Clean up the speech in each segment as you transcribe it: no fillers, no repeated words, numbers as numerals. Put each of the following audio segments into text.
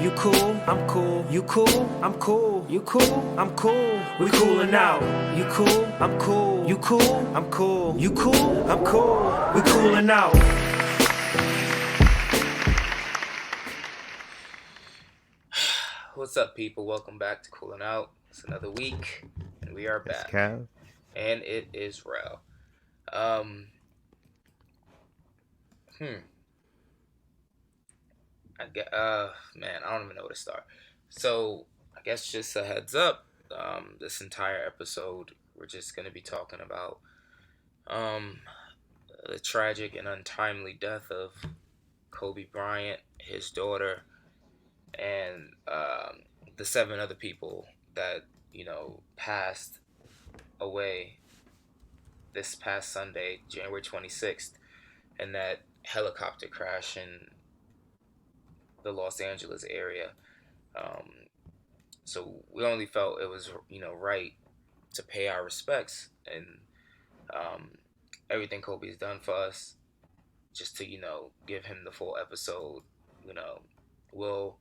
You cool, I'm cool. You cool, I'm cool. You cool, I'm cool. We coolin' out. You cool, I'm cool. You cool, I'm cool. You cool, I'm cool. We coolin' out. What's up, people? Welcome back to Coolin' Out. It's another week, and we are It's back. Kev. And it is Rel. Um, man, I don't even know where to start. So, I guess just a heads up. This entire episode, we're just gonna be talking about um the tragic and untimely death of Kobe Bryant, his daughter, and the 7 other people that passed away this past Sunday, January 26th, in that helicopter crash in the Los Angeles area. Um, so we only felt it was right to pay our respects and um, everything Kobe's done for us, just to give him the full episode. You know, we'll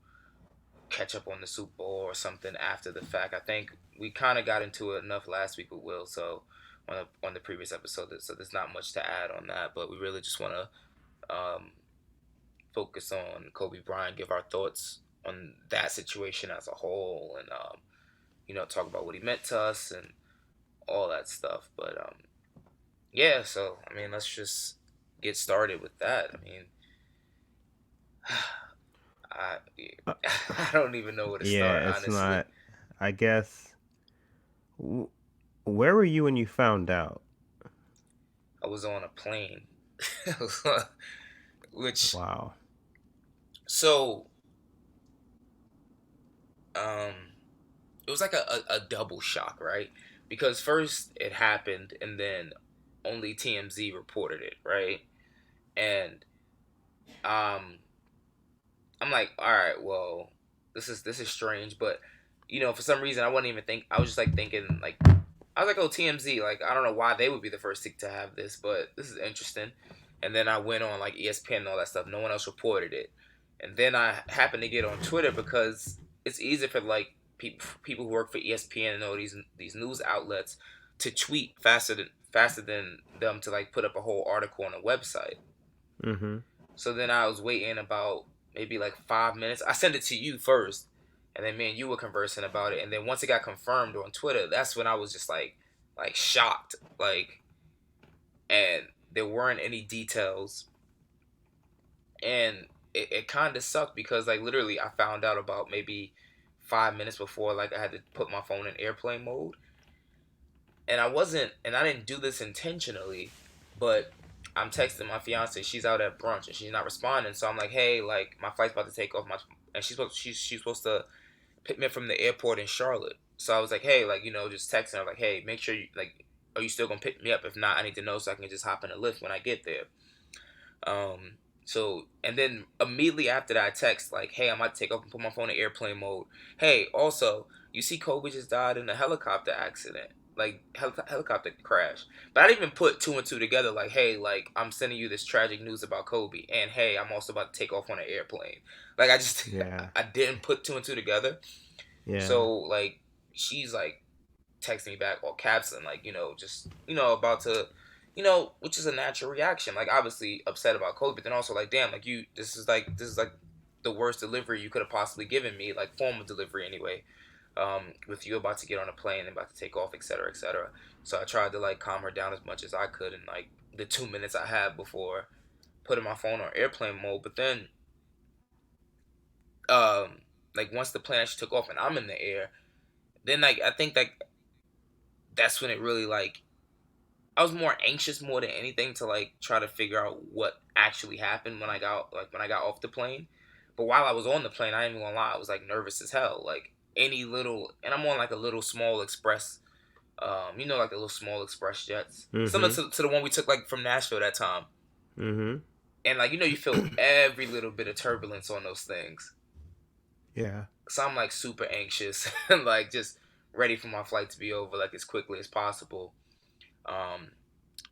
catch up on the Super Bowl or something after the fact. I think we kind of got into it enough last week with Will, so on the previous episode, so there's not much to add on that. But we really just want to focus on Kobe Bryant, give our thoughts on that situation as a whole, and talk about what he meant to us and all that stuff. But yeah, so I mean, let's just get started with that. I mean, I Uh, I don't even know where to start, yeah, it's honestly. not. I guess. Where were you when you found out? I was on a plane, which Wow. so um it was like a double shock, right? Because first it happened, and then only TMZ reported it, right? And um I'm like, all right, well, this is strange, but for some reason I wasn't even think. I was just like thinking, like, I was like, oh, TMZ, like, I don't know why they would be the first to have this, but this is interesting. And then I went on like ESPN and all that stuff. No one else reported it. And then I happened to get on Twitter because it's easy for like people who work for ESPN and all these news outlets to tweet faster than them to like put up a whole article on a website. Mm-hmm. So then I was waiting about maybe like 5 minutes. I sent it to you first, and then me and you were conversing about it. And then once it got confirmed on Twitter, that's when I was just like shocked, like, and there weren't any details, and it kind of sucked because like literally I found out about maybe 5 minutes before, like I had to put my phone in airplane mode, and I didn't do this intentionally, but I'm texting my fiance. She's out at brunch and she's not responding. So I'm like, hey, like my flight's about to take off. And she's supposed to pick me up from the airport in Charlotte. So I was like, hey, like just texting her like, hey, make sure you like, are you still gonna pick me up? If not, I need to know so I can just hop in a Lyft when I get there. Um, so and then immediately after that, I text like, hey, I might take off and put my phone in airplane mode. Hey, also, you see, Kobe just died in a helicopter accident, like helicopter crash. But I didn't even put two and two together. Like, hey, like I'm sending you this tragic news about Kobe, and hey, I'm also about to take off on an airplane. Like I just Yeah. I didn't put two and two together. Yeah. So like she's like texting me back all caps and like just about to which is a natural reaction, like obviously upset about Kobe, but then also like damn, like this is like the worst delivery you could have possibly given me, like form of delivery anyway, with you about to get on a plane and about to take off, etc., etc. So I tried to like calm her down as much as I could in like the 2 minutes I had before putting my phone on airplane mode. But then like once the plane actually took off and I'm in the air, then like I think like that's when it really like I was more anxious more than anything to like try to figure out what actually happened when I got off the plane. But while I was on the plane, I ain't even gonna lie, I was like nervous as hell. Like any little, and I'm on like a little small express, like the little small express jets, similar Mm-hmm. to the one we took like from Nashville that time. Mm-hmm. And like you feel every little bit of turbulence on those things. Yeah. So I'm like super anxious and like just ready for my flight to be over like as quickly as possible. Um,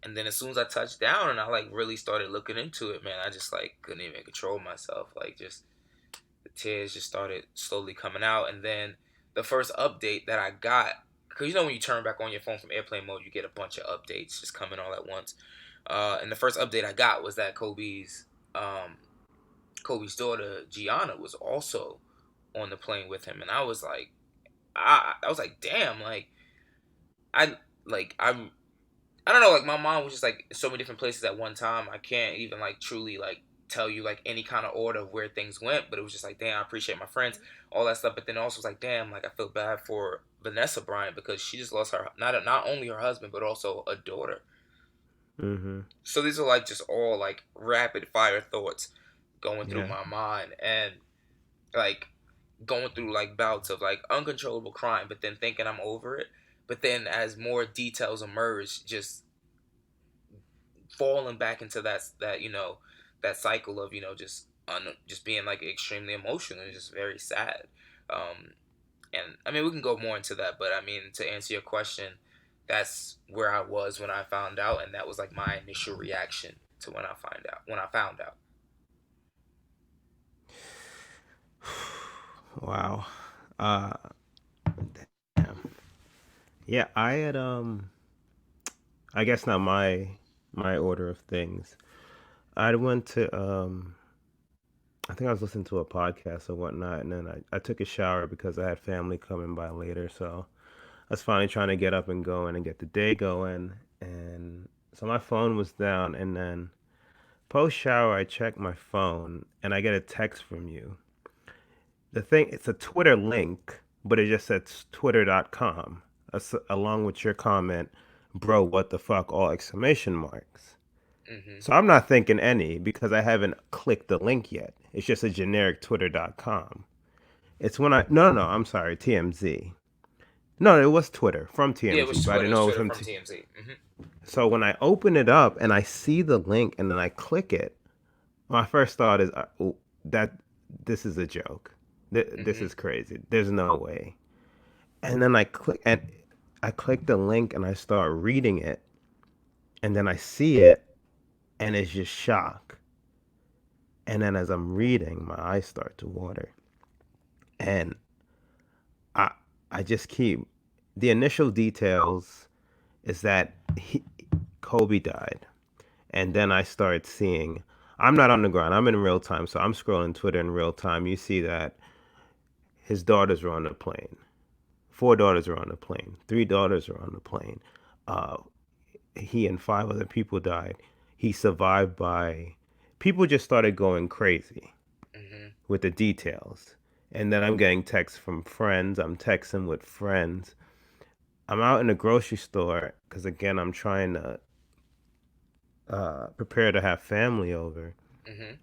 And then as soon as I touched down and I like really started looking into it, man, I just like couldn't even control myself. Like just tears just started slowly coming out. And then the first update that I got, because when you turn back on your phone from airplane mode, you get a bunch of updates just coming all at once. And the first update I got was that Kobe's daughter Gianna was also on the plane with him, and I was like, damn, like I don't know, like my mom was just like so many different places at one time. I can't even like truly like tell you like any kind of order of where things went, but it was just like, damn, I appreciate my friends, all that stuff. But then also was like, damn, like I feel bad for Vanessa Bryant because she just lost her not only her husband but also a daughter. Mm-hmm. So these are like just all like rapid fire thoughts going through my mind, and like going through like bouts of like uncontrollable crying, but then thinking I'm over it. But then as more details emerge, just falling back into that that cycle of just being like extremely emotional and just very sad. And I mean we can go more into that, but I mean to answer your question, that's where I was when I found out, and that was like my initial reaction to when I found out. Wow. Damn. Yeah, I had I guess not my order of things. I went to I think I was listening to a podcast or whatnot, and then I took a shower because I had family coming by later, so I was finally trying to get up and go and get the day going, and so my phone was down, and then post shower I check my phone and I get a text from you. The thing, it's a Twitter link, but it just says twitter.com along with your comment, bro, what the fuck, all exclamation marks. Mm-hmm. So I'm not thinking any because I haven't clicked the link yet. It's just a generic twitter.com. It's when no, I'm sorry, TMZ. No, it was Twitter from TMZ, Yeah, it was but I Twitter. didn't It was know it was Twitter from from TMZ. Mm-hmm. So when I open it up and I see the link and then I click it, my first thought is that this is a joke. This is crazy. There's no way. And then I click the link and I start reading it, and then I see it, and it's just shock. And then as I'm reading, my eyes start to water, and I I just keep the initial details is that Kobe died, and then I start seeing. I'm not on the ground. I'm in real time, so I'm scrolling Twitter in real time. You see that his daughters were on the plane. 4 daughters are on the plane. 3 daughters are on the plane. Uh, he and 5 other people died. He survived by. People just started going crazy with the details. And then I'm getting texts from friends. I'm texting with friends. I'm out in the grocery store because, again, I'm trying to prepare to have family over. Mm-hmm.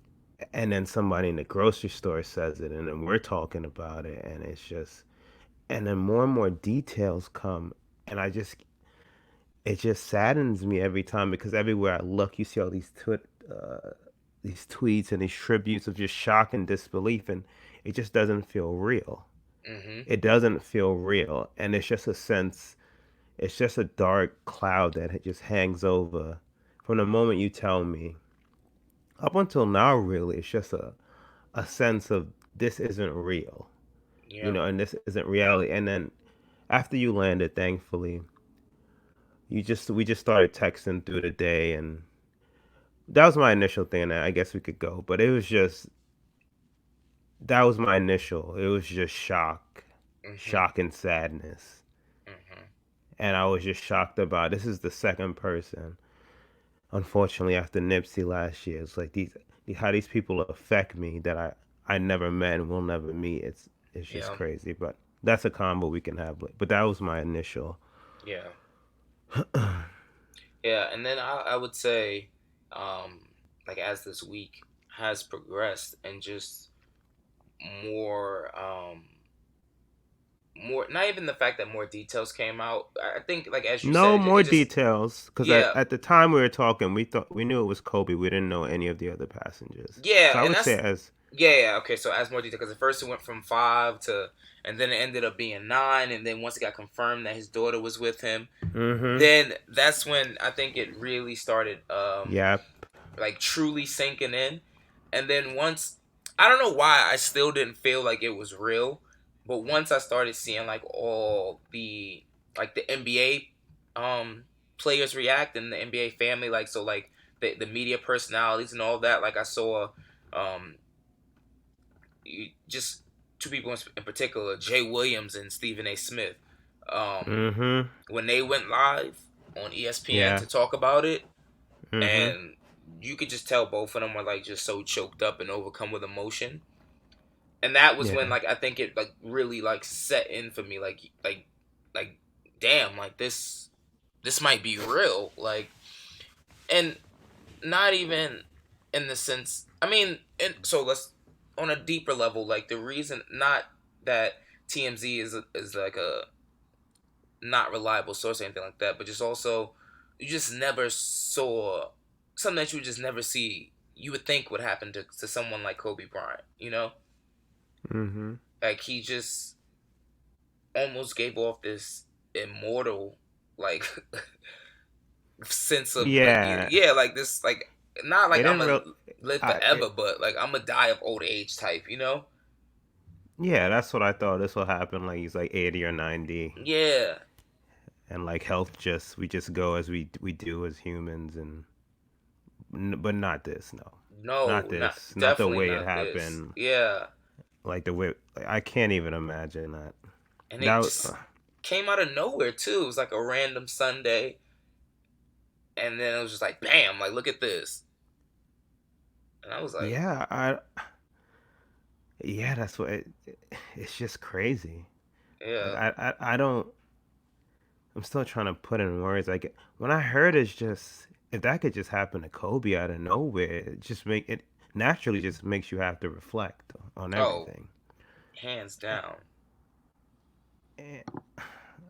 And then somebody in the grocery store says it, and then we're talking about it, and it's just. And then more and more details come, and it just saddens me every time because everywhere I look, you see all these tweets and these tributes of just shock and disbelief, and it just doesn't feel real. Mm-hmm. It doesn't feel real, and it's just a sense. It's just a dark cloud that it just hangs over from the moment you tell me up until now. Really, it's just a sense of this isn't real, Yeah. and this isn't reality. And then after you landed, thankfully, we just started texting through the day, and that was my initial thing. And I guess we could go, but it was just that was my initial. It was just shock and sadness, Mm-hmm. and I was just shocked about this is the second person, unfortunately, after Nipsey last year. It's like how these people affect me that I never met and will never meet. It's just crazy, but that's a combo we can have. But that was my initial. Yeah. Yeah, and then I would say, like as this week has progressed and just more, more not even the fact that more details came out. I think like as you No said, more it just details, because yeah, at the time we were talking, we knew it was Kobe. We didn't know any of the other passengers. yeah, So I and would say that's as yeah. Okay, so as more detail because at first it went from 5 to, and then it ended up being 9, and then once it got confirmed that his daughter was with him, mm-hmm. then that's when I think it really started Yep. like truly sinking in. And then once I don't know why I still didn't feel like it was real, but once I started seeing like all the like the NBA players react and the NBA family, like so like the media personalities and all that, like I saw um just two people in particular, Jay Williams and Stephen A. Smith, Mm-hmm. when they went live on ESPN Yeah. to talk about it, Mm-hmm. and you could just tell both of them were like just so choked up and overcome with emotion. And that was when Yeah. like I think it like really like set in for me, like damn, like this might be real, like, and not even in the sense, I mean, and so let's, on a deeper level, like the reason, not that TMZ is like a not reliable source or anything like that, but just also you just never saw something that you would just never see, you would think would happen to someone like Kobe Bryant, you know? Mm-hmm. Like he just almost gave off this immortal like sense of like Yeah. yeah, like this, like not It like I'm didn't gonna real. live I. forever, but like I'm gonna die of old age type, you know? Yeah, that's what I thought. This will happen. Like he's like 80 or 90, Yeah. and like health just we just go as we do as humans, and but not this. No, not No, not this. Not the definitely way it not this. happened. Yeah. Like the way like, I can't even imagine that. And it That just came out of nowhere too. It was like a random Sunday, and then it was just like bam, like look at this. And I was like, yeah. Yeah, that's what it's just crazy. Like yeah. I don't. I'm still trying to put in words. Like when I heard it's just if that could just happen to Kobe out of nowhere, it just make it naturally just makes you have to reflect on Oh, everything. hands down. And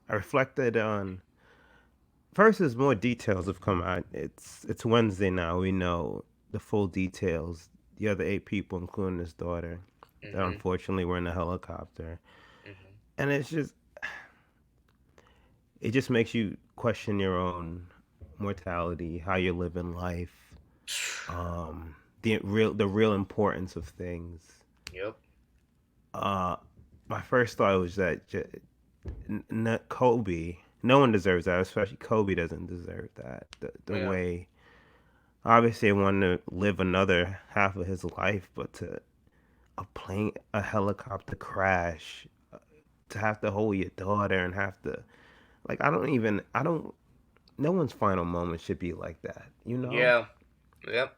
I reflected on first as more details have come out. It's Wednesday now. We know the full details. The other 8 people, including his daughter, that Mhm. unfortunately were in the helicopter, Mhm. and it just makes you question your own mortality, how you're living life, the real importance of things. Yep. Uh, my first thought was that Kobe, no one deserves that, especially Kobe doesn't deserve that. The Yeah. way, obviously, he wanted to live another half of his life, but to a helicopter crash, to have to hold your daughter and have to, like, I don't, no one's final moment should be like that, you know? Yeah. Yep.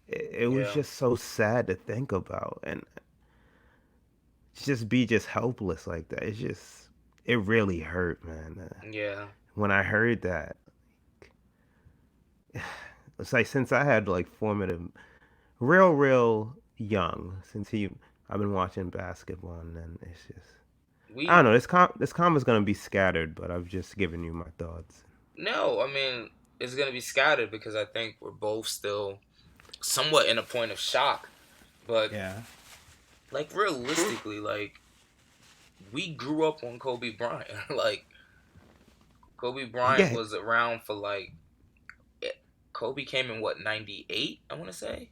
It was Yeah. just so sad to think about and just be just helpless like that. It really hurt, man. Yeah. When I heard that, it's like since I had like formative, real young, I've been watching basketball, and then it's just, I We don't know. This comment is gonna be scattered, but I've just given you my thoughts. no, I mean it's gonna be scattered because I think we're both still somewhat in a point of shock. But Yeah. like realistically, like we grew up on Kobe Bryant. Like Kobe Bryant Yeah, was around for like Kobe came in what 98, I want to say.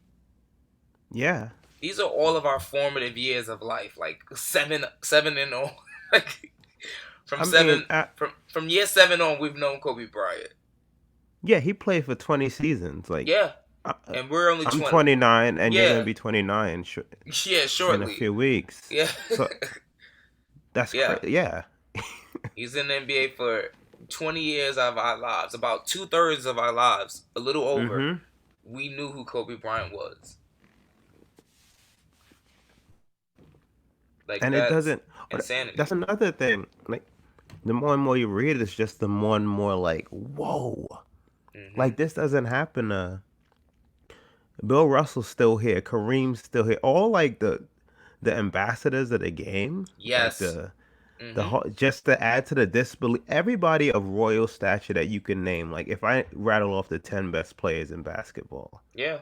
yeah. These are all of our formative years of life, like seven and all. Like from I mean, seven from year 7 on, we've known Kobe Bryant. yeah, he played for 20 seasons. Like, Yeah, I, and we're only I'm 20. 29, and you're gonna Yeah, be 29 yeah, in a shortly. few weeks. Yeah, So that's yeah. crazy. Yeah. He's in the NBA for 20 years of our lives, about 2/3 of our lives, a little over. Mm-hmm. We knew who Kobe Bryant was. Like And it that's doesn't. That's insanity. another thing. Like, the more and more you read, it's just the more and more like, whoa. Hmm. Like this doesn't happen. Bill Russell's still here. Kareem's still here. All like the ambassadors of the game, like Yes. the Hmm. whole, just to add to the disbelief, everybody of royal stature that you can name. Like if I rattle off the 10 best players in basketball, Yeah.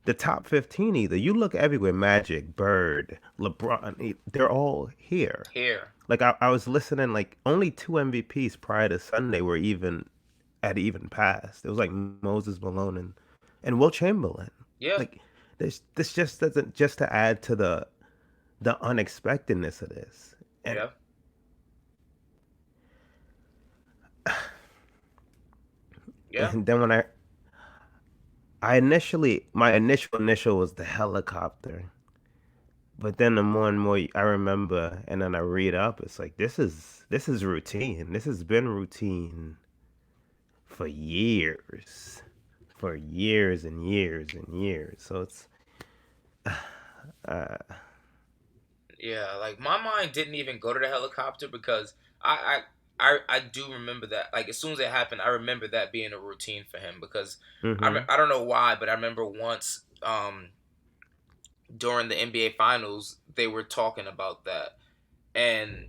the top 15 either. You look everywhere. Magic, Bird, LeBron. They're all here. Here. Like I was listening. Like only 2 MVPs prior to Sunday were even passed. It was like Moses Malone and Will Chamberlain. Yeah. Like This just doesn't, just to add to the unexpectedness of this. And Yeah. Yeah. and then when I initially, my initial was the helicopter. But then the more and more I remember, and then I read up, it's like this is routine. This has been routine for years, and years and years. So it's uh, Yeah, like my mind didn't even go to the helicopter because I do remember that. Like as soon as it happened, I remember that being a routine for him because mhm, I don't know why, but I remember once during the NBA finals they were talking about that. And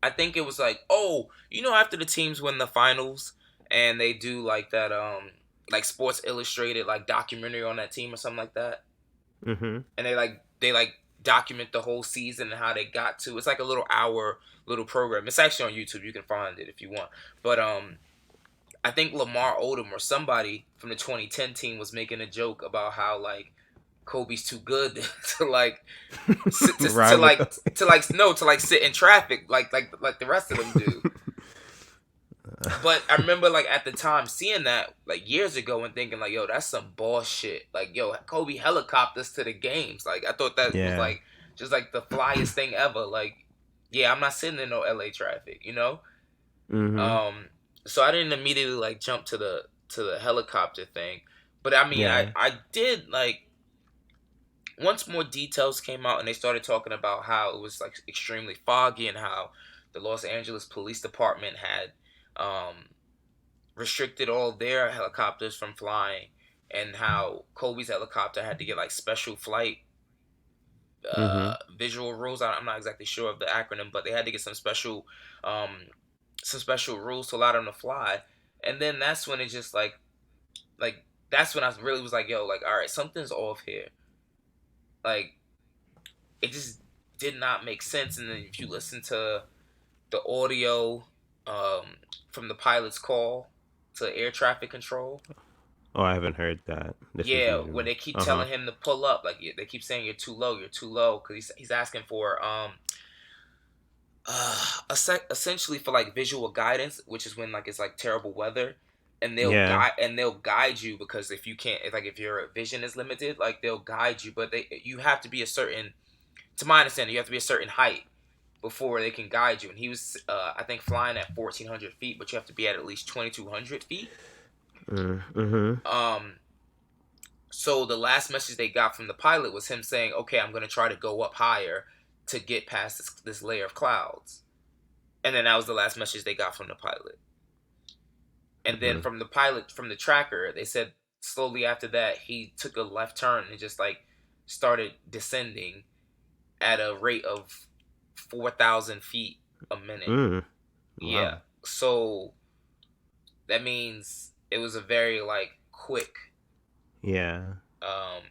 I think it was like, "Oh, after the teams win the finals and they do like that like Sports Illustrated like documentary on that team or something like that." mhm, And they document the whole season and how they got to. It's like a little hour little program. It's actually on YouTube. You can find it if you want. But I think Lamar Odom or somebody from the 2010 team was making a joke about how like Kobe's too good to like sit ride with them. to like sit in traffic like the rest of them do. But I remember like at the time seeing that like years ago and thinking like, yo, that's some bullshit. Like, yo, Kobe helicopters to the games. Like I thought that was Yeah. like just like the flyest thing ever. Like, yeah, I'm not sitting in no LA traffic, you know? Mhm. Um so I didn't immediately like jump to the helicopter thing. But I mean Yeah. I did like once more details came out and they started talking about how it was like extremely foggy and how the Los Angeles Police Department had restricted all their helicopters from flying, and how Kobe's helicopter had to get like special flight Mhm. visual rules. I'm not exactly sure of the acronym, but they had to get um, some special rules to allow them to fly. And then that's when it just like that's when I really was like, yo, like all right, something's off here. Like it just did not make sense. And then if you listen to the audio um, from the pilot's call to air traffic control. Oh, I haven't heard that. This is Yeah, when usually. they keep Uh-huh. telling him to pull up, like they keep saying you're too low, because he's asking for essentially for like visual guidance, which is when like it's like terrible weather, and Yeah. they'll guide you because if you can't, if your vision is limited, like they'll guide you, but you have to be a certain, to my understanding, you have to be a certain height before they can guide you, and he was I think flying at 1,400 feet, but you have to be at least 2,200 feet. Mhm. Um, So the last message they got from the pilot was him saying, "Okay, I'm gonna try to go up higher to get past this layer of clouds." And then that was the last message they got from the pilot. And then Mhm. from the pilot, from the tracker, they said slowly after that he took a left turn and just like started descending at a rate of 4,000 feet a minute. Mm. Yeah. Wow. So that means it was a very like quick Yeah. um,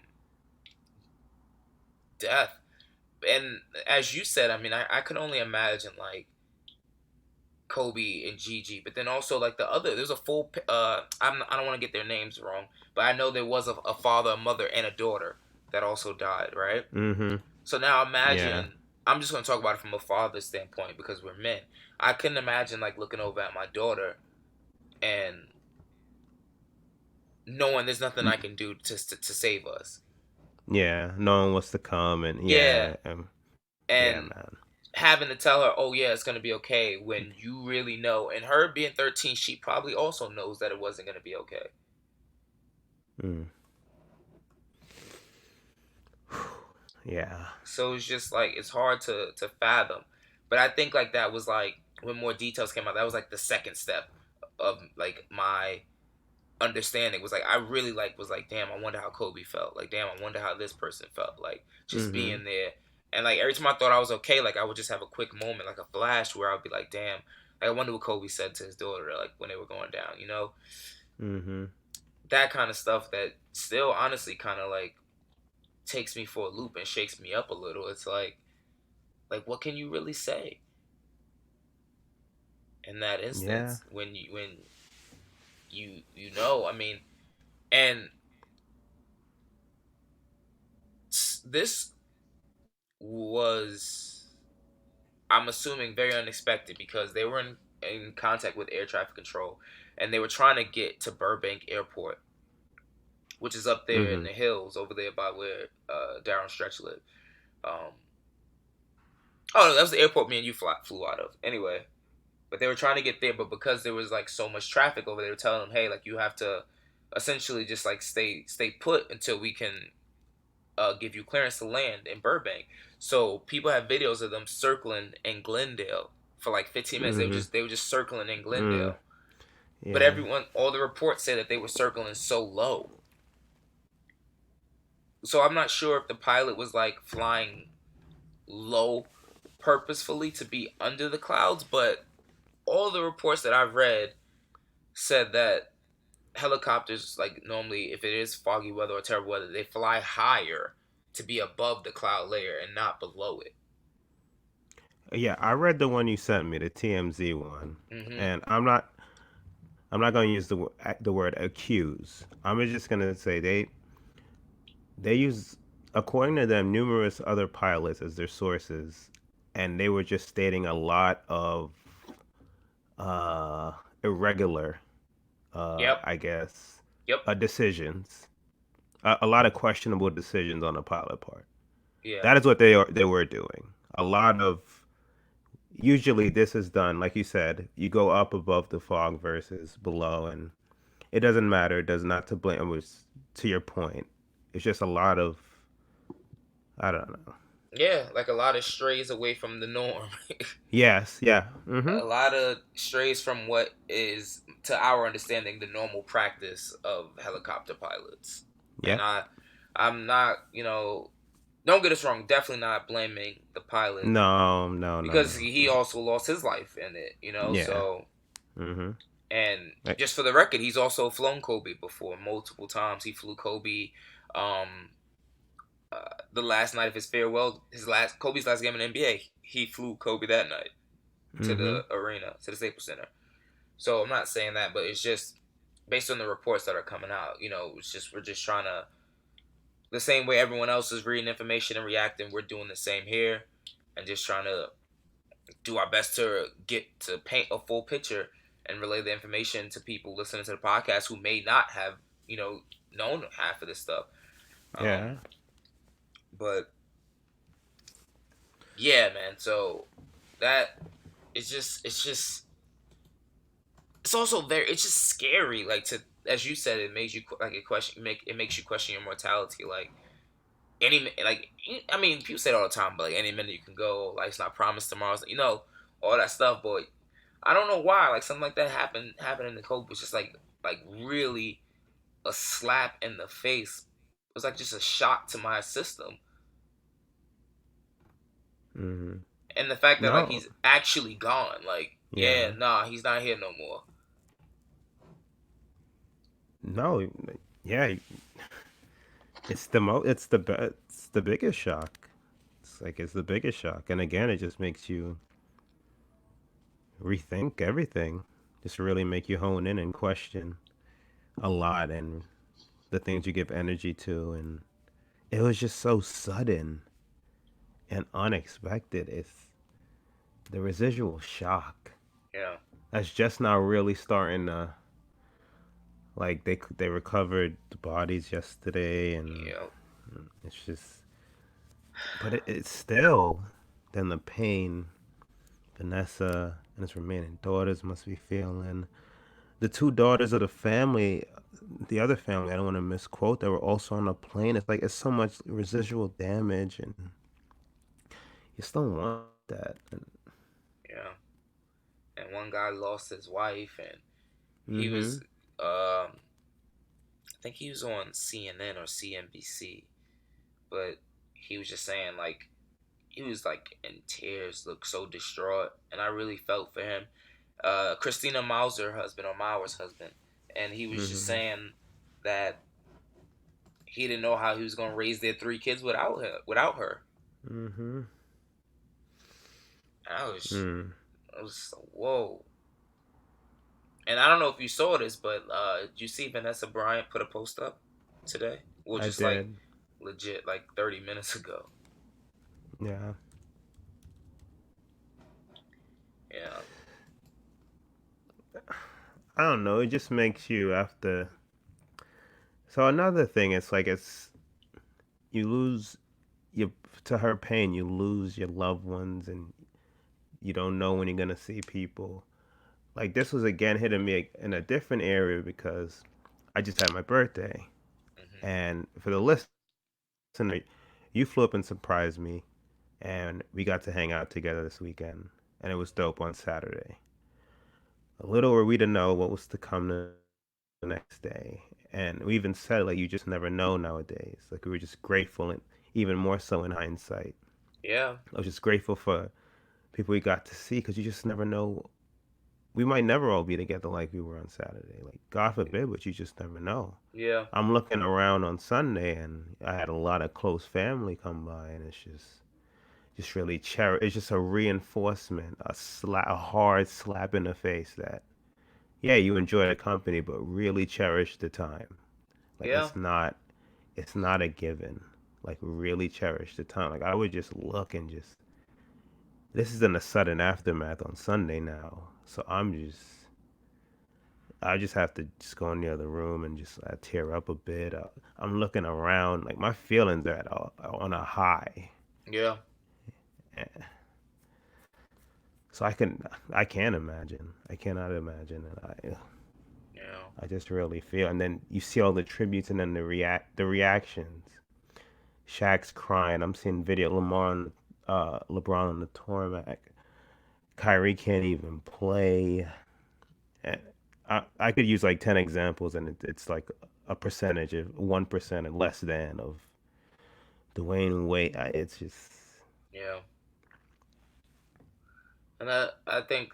death. And as you said, I mean, I could only imagine like Kobe and GiGi, but then also like there's a full I don't want to get their names wrong, but I know there was a father, a mother, and a daughter that also died, right? Mhm. So now Yeah. imagine, I'm just gonna talk about it from a father's standpoint because we're men. I couldn't imagine like looking over at my daughter and knowing there's nothing I can do to save us. Yeah. Knowing what's to come, and Yeah, yeah. Yeah, and man. having to tell her, "Oh yeah, it's gonna be okay," when you really know, and her being 13, she probably also knows that it wasn't gonna be okay. Mm. Yeah. So it's just like it's hard to fathom. But I think like that was like when more details came out, that was like the second step of like my understanding was like I really like was like, damn, I wonder how Kobe felt. Like, damn, I wonder how this person felt. Like just Mhm. being there. And like every time I thought I was okay, like I would just have a quick moment, like a flash where I'd be like, damn, like, I wonder what Kobe said to his daughter, like when they were going down, you know? Mhm. That kind of stuff that still honestly kind of like takes me for a loop and shakes me up a little. It's like what can you really say in that Yeah. instance when you know, I mean, and this was, I'm assuming, very unexpected because they were in contact with air traffic control, and they were trying to get to Burbank Airport, which is up there in Mm-hmm. the hills over there by where Darren Stretch lived. Um, oh, no, that was the airport me and you flew out of. Anyway, but they were trying to get there, but because there was like so much traffic over there, they were telling them, hey, like you have to essentially just like stay put until we can give you clearance to land in Burbank. So people have videos of them circling in Glendale for like 15 minutes. Mm-hmm. They were just circling in Mm. Glendale. But Yeah. all the reports say that they were circling so low. So I'm not sure if the pilot was like flying low purposefully to be under the clouds, but all the reports that I've read said that helicopters, like normally if it is foggy weather or terrible weather, they fly higher to be above the cloud layer and not below it. Yeah, I read the one you sent me, the TMZ one, Mm-hmm. and I'm not going to use the word accuse. I'm just going to say they use, according to them, numerous other pilots as their sources, and they were just stating a lot of uh irregular, Yep. I guess, Yep. decisions. A lot of questionable decisions on the pilot part. Yeah. That is what they were doing. A lot of, usually this is done like you said. You go up above the fog versus below, and it doesn't matter. It does not to blame. It was to your point. It's just a lot of, I don't know. Yeah, like a lot of strays away from the norm. Yes. Yeah. Mm-hmm. A lot of strays from what is, to our understanding, the normal practice of helicopter pilots. Yeah. And I'm not, don't get us wrong, definitely not blaming the pilot No. No. No. because No. he also lost his life in it, Yeah. so. Mm-hmm. And Right. just for the record, he's also flown Kobe before multiple times. He flew Kobe, um, the last night of his farewell, Kobe's last game in the NBA. He flew Kobe that night to Mm-hmm. the arena, to the Staples Center. So I'm not saying that, but it's just based on the reports that are coming out. It's just we're just trying to, the same way everyone else is reading information and reacting, we're doing the same here, and just trying to do our best to get to paint a full picture and relay the information to people listening to the podcast who may not have known half of this stuff. Yeah. But yeah, man. So that it's also it's just scary. Like, to, as you said, it makes you like a question. It makes you question your mortality. Like, I mean, people say it all the time, but like any minute you can go. Life's not promised tomorrow. All that stuff. But I don't know why. Like, something like that happening to Kobe was just like really a slap in the face. It was like just a shock to my system. Mm-hmm. And the fact that like No. he's actually gone. Like, yeah, Yeah. nah, he's not here no more. No. Yeah. It's the biggest shock. It's the biggest shock, and again, it just makes you rethink everything. Just really make you hone in and question a lot, and the things you give energy to, and it was just so sudden and unexpected. It's the residual shock Yeah. that's just now really starting to, like, they recovered the bodies yesterday, and Yeah. it's just, but it's still, then the pain Vanessa and his remaining daughters must be feeling. The two daughters of the family, the other family, I don't want to misquote, they were also on a plane. It's like it's so much residual damage, and you still want that. And, Yeah. And one guy lost his wife, and he mm-hmm. was, I think he was on CNN or CNBC, but he was just saying like he was like in tears, looked so distraught, and I really felt for him. Christina Mauser's husband, and he was just Mm-hmm. saying that he didn't know how he was gonna raise their three kids without her. Mm-hmm. And Mm. I was whoa. And I don't know if you saw this, but did you see Vanessa Bryant put a post up today? Well, I just like did. legit like 30 minutes ago. Yeah. Yeah. I don't know. It just makes you after. So another thing, it's like you lose you to her pain. You lose your loved ones, and you don't know when you're gonna see people. Like this was again hitting me in a different area because I just had my birthday, Hmm. and for the listener, you flew up and surprised me, and we got to hang out together this weekend, and it was dope on Saturday. A little were we to know what was to come the next day. And we even said, like, you just never know nowadays. Like, we were just grateful, and even more so in hindsight. Yeah. I was just grateful for people we got to see because you just never know. We might never all be together like we were on Saturday. Like, God forbid, but you just never know. Yeah. I'm looking around on Sunday, and I had a lot of close family come by, and it's just really it's just a reinforcement, a hard slap in the face that yeah, you enjoy the company, but really cherish the time. Like Yeah. it's not a given. Like really cherish the time. Like I would just look and just this is in the sudden aftermath on Sunday now. So I just have to just go in the other room and just tear up a bit. I'm looking around, like my feelings are on a high. Yeah. Eh, So I can't imagine. I cannot imagine it. Yeah. I just really feel, and then you see all the tributes, and then the reactions. Shaq's crying. I'm seeing video. LeBron on the tarmac. Kyrie can't even play. And I could use like 10 examples, and it's like a percentage of 1% and less than of Dwayne Wade. It's just Yeah. And I think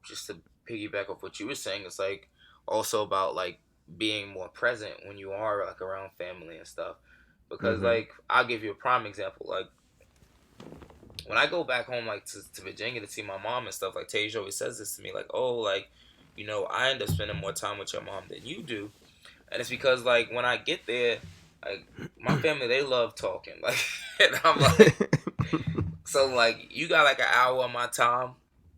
just to piggyback off what you were saying, it's like also about like being more present when you are like around family and stuff. Because mm-hmm. like I'll give you a prime example. Like when I go back home like to Virginia to see my mom and stuff, like Tage always says this to me, like, oh, like, I end up spending more time with your mom than you do. And it's because like when I get there, like my family they love talking. Like and I'm like so like you got like an hour of my time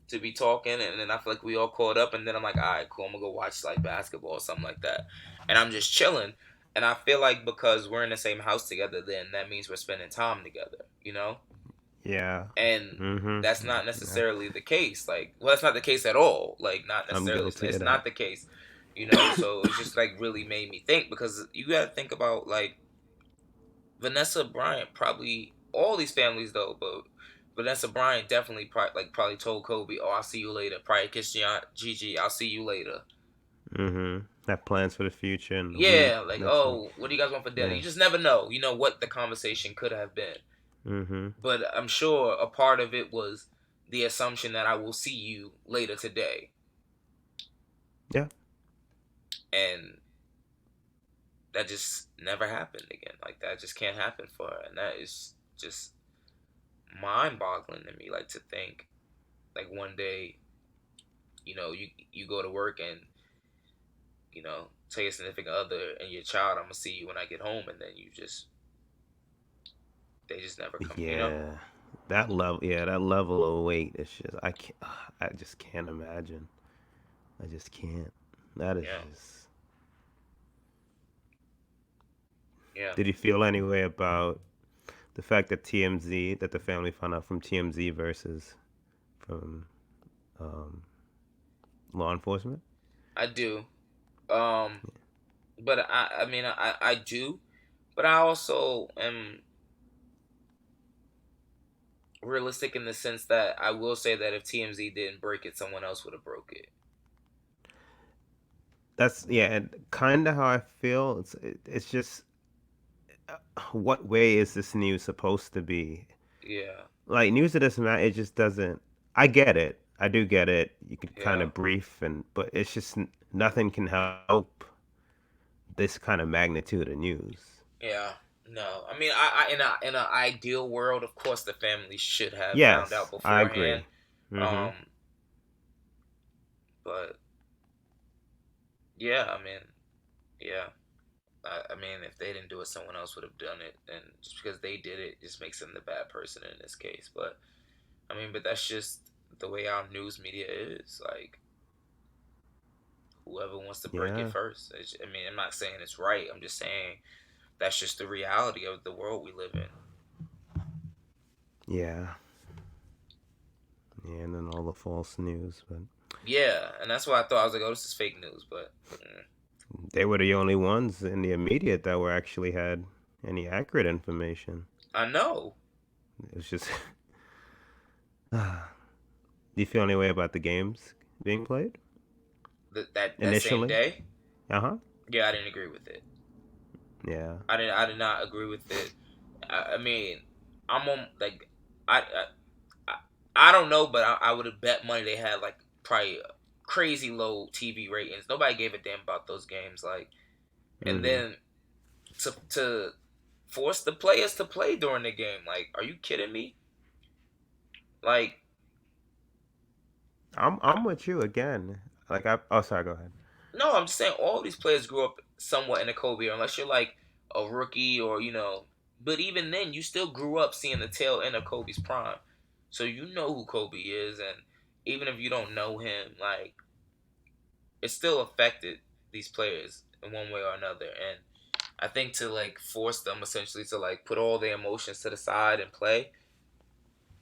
to be talking, and then I feel like we all caught up, and then I'm like, all right, cool, I'm gonna go watch like basketball or something like that, and I'm just chilling, and I feel like because we're in the same house together, then that means we're spending time together, Yeah. and Mm-hmm. that's not Yeah. necessarily the case. Like, well, that's not the case at all. Like, not I'm necessarily. guilty It's of not that. the case. So it's just like really made me think because you got to think about like Vanessa Bryant probably all these families though, but Vanessa Bryant definitely probably told Kobe, "Oh, I'll see you later." Probably kissed Gigi, "I'll see you later." Mm-hmm. Have plans for the future and the week Yeah, like, next week. "Oh, what do you guys want for dinner?" Yeah. You just never know. You know what the conversation could have been. Mm-hmm. But I'm sure a part of it was the assumption that I will see you later today, Yeah. and that just never happened again. Like that just can't happen for her, and that is just mind-boggling to me. Like to think, like one day, you go to work and tell your significant other and your child, I'm gonna see you when I get home, and then they just never come. Yeah. That level of weight. It's just I can't. I just can't imagine. I just can't. That is Yeah, just. yeah. Did you feel any way about the fact that that the family found out from TMZ versus from um, law enforcement? I do. Um, but I mean, I do, but I also am realistic in the sense that I will say that if TMZ didn't break it, someone else would have broke it. That's yeah, and kind of how I feel. It's just what way is this news supposed to be? Yeah, Like news of this man, it just doesn't. I get it. I do get it. You could kind yeah, of brief but it's just nothing can help this kind of magnitude of news. yeah. No, I mean, in an ideal world, of course, the family should have found out Yes, I beforehand. agree. Mm-hmm. Um, but yeah, I mean, yeah, I mean, if they didn't do it, someone else would have done it, and just because they did it, just makes them the bad person in this case. But I mean, but that's just the way our news media is. Like, whoever wants to break it Yeah. first. I mean, I'm not saying it's right. I'm just saying that's just the reality of the world we live in. Yeah. Yeah, and then all the false news, but Yeah, and that's why I thought I was like, oh, this is fake news, but they were the only ones in the immediate that were actually had any accurate information. I know. It was just. Do you feel any way about the games being played That same initially? day. Uh huh. Yeah, I didn't agree with it. Yeah. I did not agree with it. I mean, I'm on like I I, I don't know, but I would have bet money they had like probably crazy low TV ratings. Nobody gave a damn about those games. Like, and Mm-hmm. then to force the players to play during the game. Like, are you kidding me? Like, I'm with you again. Like I. Oh, sorry. Go ahead. no, I'm just saying all these players grew up somewhat in the Kobe era, unless you're like a rookie or But even then, you still grew up seeing the tail end of Kobe's prime, so you know who Kobe is, and even if you don't know him, like it still affected these players in one way or another. And I think to like force them essentially to like put all their emotions to the side and play,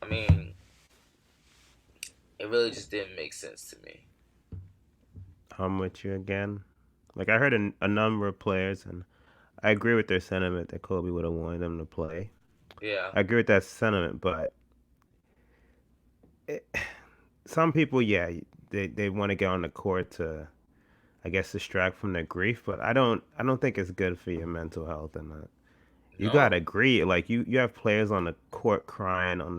I mean, it really just didn't make sense to me. I'm with you again. Like I heard a number of players, and I agree with their sentiment that Kobe would have wanted them to play. Yeah, I agree with that sentiment, but it, some people, yeah, they want to get on the court to, I guess, distract from their grief. But I don't think it's good for your mental health. And you gotta no, agree. Like you have players on the court crying on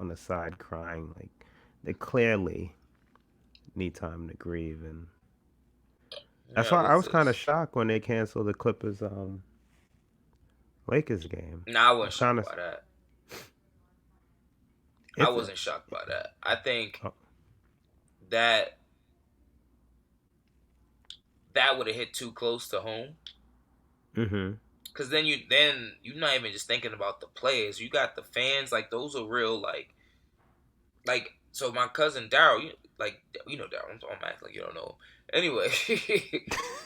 the side crying. Like they clearly need time to grieve, and that's yeah, why I what's was kind of this? shocked when they canceled the Clippers Lakers game. Nah, I I wasn't kind shocked of by that. I it's wasn't shocked by that. I think oh, that that would have hit too close to home. mm-hmm. Cause then you're not even just thinking about the players. You got the fans. Like those are real. Like so. My cousin Daryl, Daryl. I'm acting like you don't know. Anyway,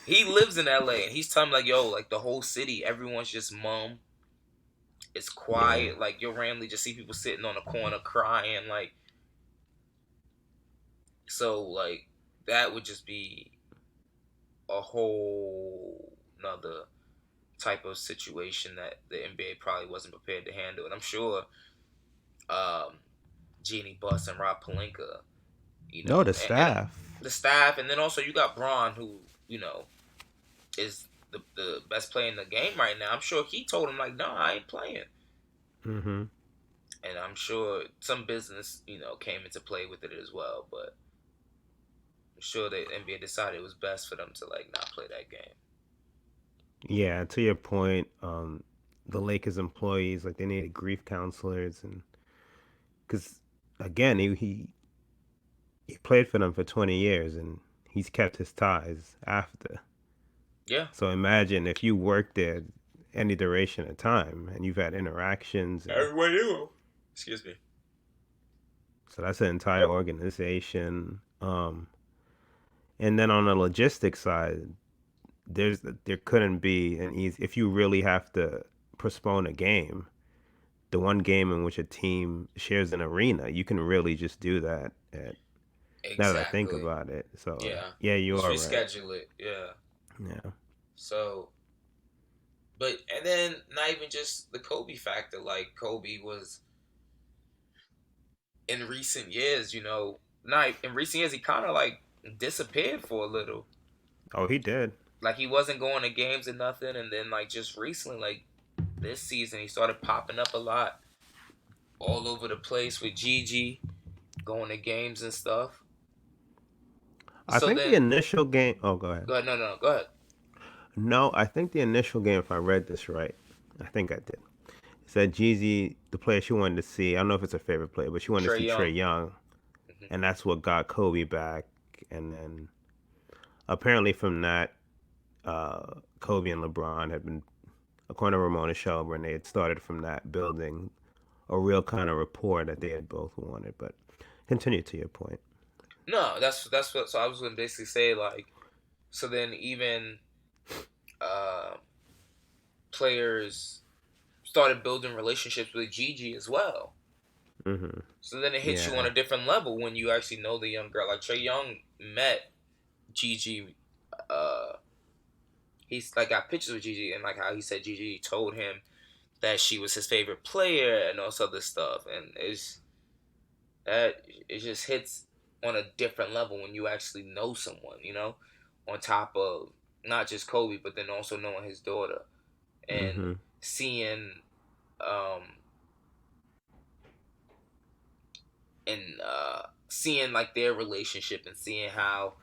he lives in LA, and he's telling me like, yo, like the whole city, everyone's just mum. It's Yeah. quiet. Like you'll randomly just see people sitting on a corner crying. Like so, like that would just be a whole another type of situation that the NBA probably wasn't prepared to handle. And I'm sure um, Jeannie Buss and Rob Pelinka, No, the and staff. the staff, and then also you got Braun, who is the best player in the game right now. I'm sure he told him like, no, I ain't playing. Mm-hmm. And I'm sure some business, came into play with it as well. But I'm sure the NBA decided it was best for them to like not play that game. Yeah, to your point, the Lakers employees like they needed grief counselors, and because again he played for them for 20 years and he's kept his ties after. Yeah, So imagine if you worked there any duration of time and you've had interactions, and everybody knew. Excuse me. so that's an entire organization. And then on the logistics side, there couldn't be an easy if you really have to postpone a game, the one game in which a team shares an arena, you can really just do that. Now that I think Exactly. about it, so Yeah. yeah, you Just are right. reschedule it. Yeah. Yeah. So, and then not even just the Kobe factor. Like Kobe was in recent years, not in recent years, he kind of like disappeared for a little. Oh, he did. Like he wasn't going to games and nothing. And then like just recently, like this season, he started popping up a lot all over the place with GiGi going to games and stuff. I So think the then, initial game. Oh, go ahead. go ahead. No, no, go ahead. No, I think the initial game, if I read this right, I think I did. It said Jeezy, the player she wanted to see. I don't know if it's her favorite player, but she wanted to Trey see Trey Young. Young, Hmm. and that's what got Kobe back. And then apparently from that, Kobe and LeBron had been, according to Ramona Shelburne, and they had started from that building a real kind of rapport that they had both wanted. But continue to your point. No, that's what. So I was gonna basically say like, so then even uh, players started building relationships with GiGi as well. Mm-hmm. So then it hits you on Yeah. a different level when you actually know the young girl. Like Trae Young met GiGi. Uh, he's like got pictures with GiGi and like how he said GiGi told him that she was his favorite player and all this other stuff. And it just hits on a different level when you actually know someone. On top of not just Kobe, but then also knowing his daughter and Mm-hmm. seeing um and seeing like their relationship and seeing how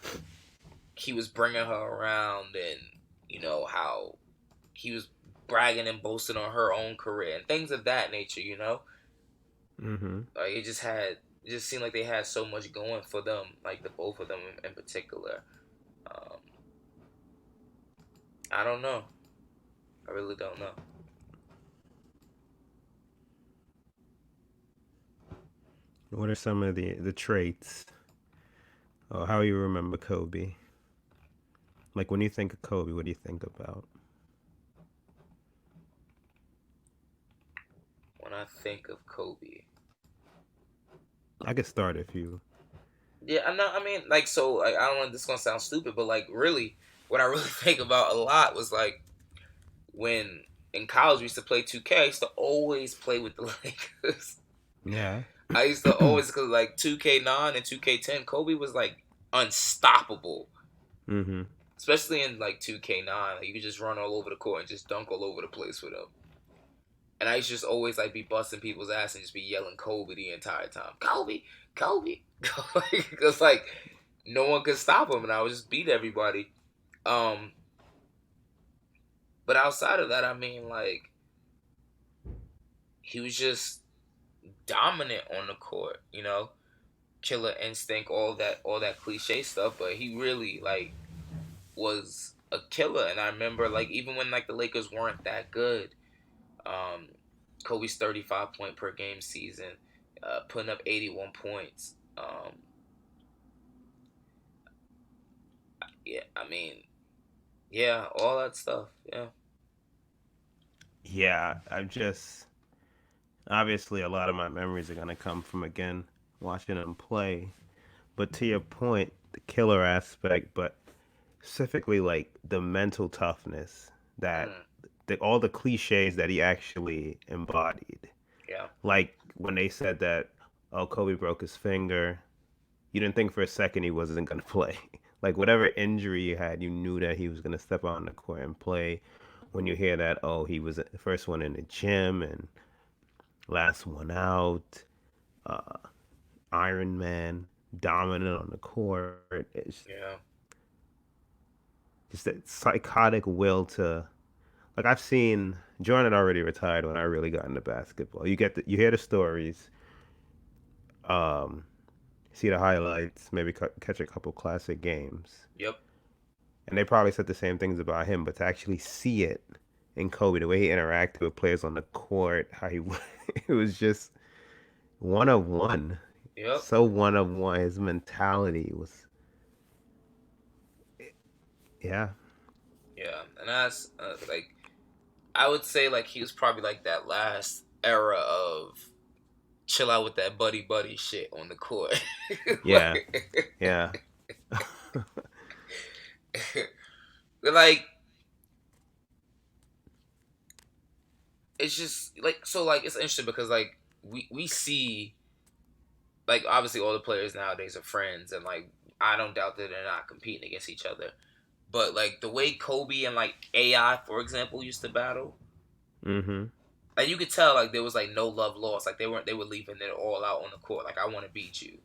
he was bringing her around and how he was bragging and boasting on her own career and things of that nature. Mm-hmm. Like it just seemed like they had so much going for them, like the both of them in particular. um, I don't know. I really don't know. What are some of the traits, or how you remember Kobe? Like when you think of Kobe, what do you think about? When I think of Kobe, I could start if you. yeah, I know. I mean, like, so, like, I don't know. This is gonna sound stupid, but like, really, what I really think about a lot was like when in college we used to play 2K. I used to always play with the Lakers. Yeah. I used to always because like 2K9 and 2K10, Kobe was like unstoppable, Mm-hmm. especially in like 2K9. Like you could just run all over the court and just dunk all over the place with him. And I used to just always like be busting people's ass and just be yelling Kobe the entire time. Kobe, Kobe, because like no one could stop him, and I would just beat everybody. Um, but outside of that, I mean, like he was just dominant on the court, killer instinct, all that cliche stuff. But he really like was a killer, and I remember like even when like the Lakers weren't that good, um, Kobe's 35 point per game season, putting up 81 points. Yeah, I mean, yeah, all that stuff. Yeah. Yeah, I'm just obviously a lot of my memories are gonna come from again watching him play. But to your point, the killer aspect, but specifically like the mental toughness that Mm, all the cliches that he actually embodied. yeah. Like when they said that, oh, Kobe broke his finger, you didn't think for a second he wasn't gonna play. Like whatever injury you had, you knew that he was gonna step out on the court and play. When you hear that, oh, he was the first one in the gym and last one out, uh, Iron Man, dominant on the court. It's Yeah. just that psychotic will to, like, I've seen Jordan had already retired when I really got into basketball. You hear the stories, um, see the highlights, maybe catch a couple classic games, Yep. and they probably said the same things about him. But to actually see it in Kobe, the way he interacted with players on the court, how he it was just one of one. Yep. So one of one. His mentality was, yeah, Yeah. And that's like I would say like he was probably like that last era of chill out with that buddy buddy shit on the court. yeah, like, yeah. like it's just like so like it's interesting because like we see like obviously all the players nowadays are friends and like I don't doubt that they're not competing against each other. But like the way Kobe and like AI, for example, used to battle, Mm-hmm. like you could tell like there was like no love lost. Like they were leaving it all out on the court. Like I want to beat you.